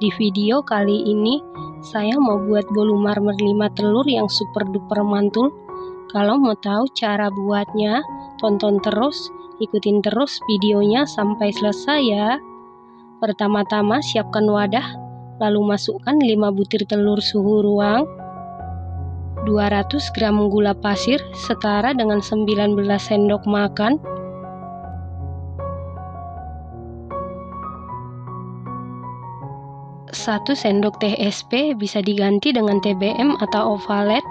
Di video kali ini, saya mau buat bolu marmer 5 telur yang super duper mantul. Kalau mau tahu cara buatnya, tonton terus, ikutin terus videonya sampai selesai ya. Pertama-tama siapkan wadah, lalu masukkan 5 butir telur suhu ruang, 200 gram gula pasir setara dengan 19 sendok makan, 1 sendok teh SP bisa diganti dengan TBM atau ovalet,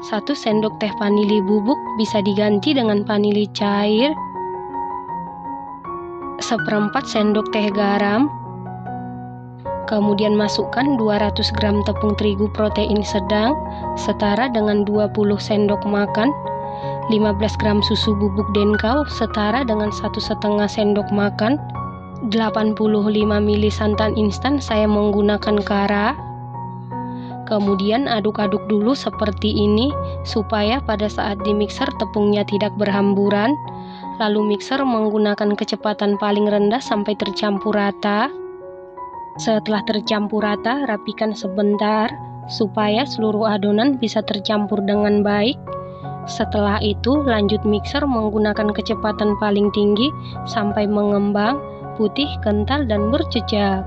1 sendok teh vanili bubuk bisa diganti dengan vanili cair, 1/4 sendok teh garam, kemudian masukkan 200 gram tepung terigu protein sedang setara dengan 20 sendok makan, 15 gram susu bubuk denkau setara dengan 1,5 sendok makan, 85 ml santan instan saya menggunakan Kara. Kemudian aduk-aduk dulu seperti ini supaya pada saat di mixer tepungnya tidak berhamburan. Lalu mixer menggunakan kecepatan paling rendah sampai tercampur rata. Setelah tercampur rata, rapikan sebentar supaya seluruh adonan bisa tercampur dengan baik. Setelah itu lanjut mixer menggunakan kecepatan paling tinggi sampai mengembang, putih, kental, dan berjejak.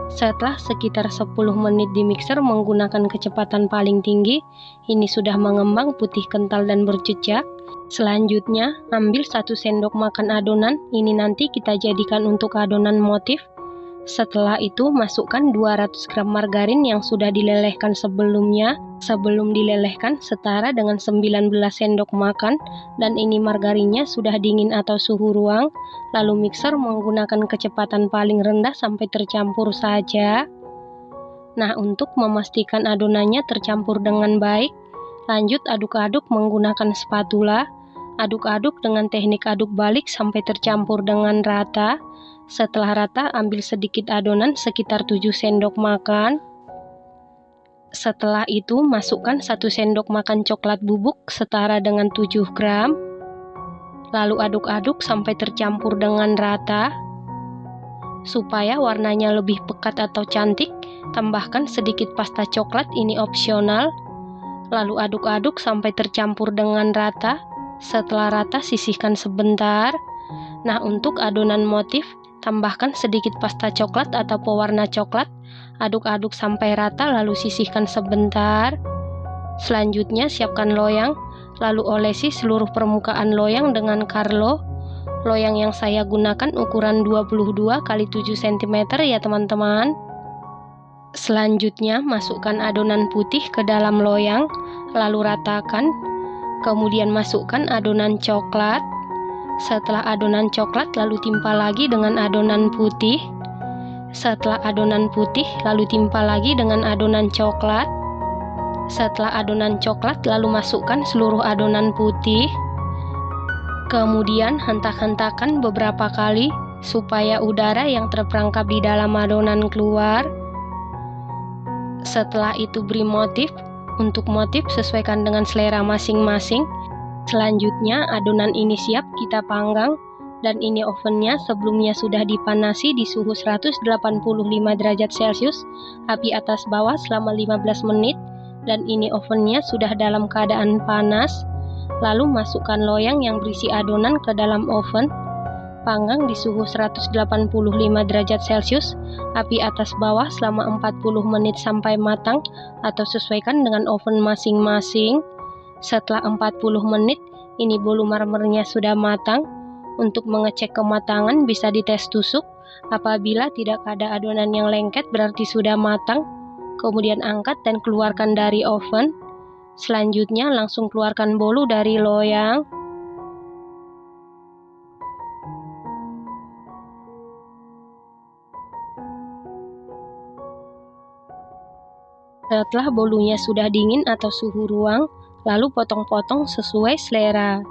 Setelah sekitar 10 menit di mixer menggunakan kecepatan paling tinggi, ini sudah mengembang, putih, kental, dan berjejak. Selanjutnya, ambil 1 sendok makan adonan, ini nanti kita jadikan untuk adonan motif. Setelah itu, masukkan 200 gram margarin yang sudah dilelehkan sebelumnya. Sebelum dilelehkan, setara dengan 19 sendok makan, dan ini margarinnya sudah dingin atau suhu ruang. Lalu mixer menggunakan kecepatan paling rendah sampai tercampur saja. Nah, untuk memastikan adonannya tercampur dengan baik, lanjut aduk-aduk menggunakan spatula. Aduk-aduk dengan teknik aduk balik sampai tercampur dengan rata. Setelah rata, ambil sedikit adonan sekitar 7 sendok makan. Setelah itu, masukkan 1 sendok makan coklat bubuk setara dengan 7 gram. Lalu aduk-aduk sampai tercampur dengan rata. Supaya warnanya lebih pekat atau cantik, tambahkan sedikit pasta coklat, ini opsional. Lalu aduk-aduk sampai tercampur dengan rata. Setelah rata, sisihkan sebentar. Nah, untuk adonan motif, tambahkan sedikit pasta coklat atau pewarna coklat. Aduk-aduk sampai rata lalu sisihkan sebentar. Selanjutnya siapkan loyang, lalu olesi seluruh permukaan loyang dengan Carlo. Loyang yang saya gunakan ukuran 22 x 7 cm ya teman-teman. Selanjutnya masukkan adonan putih ke dalam loyang, lalu ratakan. Kemudian masukkan adonan coklat. Setelah adonan coklat lalu timpa lagi dengan adonan putih. Setelah adonan putih lalu timpa lagi dengan adonan coklat. Setelah adonan coklat lalu masukkan seluruh adonan putih. Kemudian hentak-hentakan beberapa kali supaya udara yang terperangkap di dalam adonan keluar. Setelah itu beri motif. Untuk motif sesuaikan dengan selera masing-masing. Selanjutnya adonan ini siap kita panggang. Dan ini ovennya sebelumnya sudah dipanasi di suhu 185 derajat Celcius, api atas bawah selama 15 menit, dan ini ovennya sudah dalam keadaan panas. Lalu masukkan loyang yang berisi adonan ke dalam oven, panggang di suhu 185 derajat Celcius, api atas bawah selama 40 menit sampai matang, atau sesuaikan dengan oven masing-masing. Setelah 40 menit, ini bolu marmernya sudah matang. Untuk mengecek kematangan bisa dites tusuk. Apabila tidak ada adonan yang lengket berarti sudah matang. Kemudian angkat dan keluarkan dari oven. Selanjutnya langsung keluarkan bolu dari loyang. Setelah bolunya sudah dingin atau suhu ruang, lalu potong-potong sesuai selera.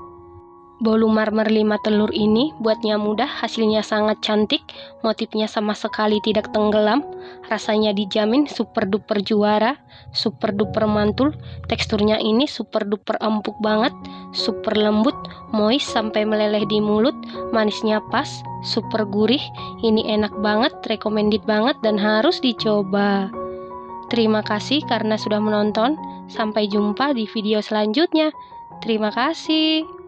Bolu marmer 5 telur ini buatnya mudah, hasilnya sangat cantik, motifnya sama sekali tidak tenggelam, rasanya dijamin super duper juara, super duper mantul, teksturnya ini super duper empuk banget, super lembut, moist sampai meleleh di mulut, manisnya pas, super gurih. Ini enak banget, recommended banget dan harus dicoba. Terima kasih karena sudah menonton. Sampai jumpa di video selanjutnya. Terima kasih.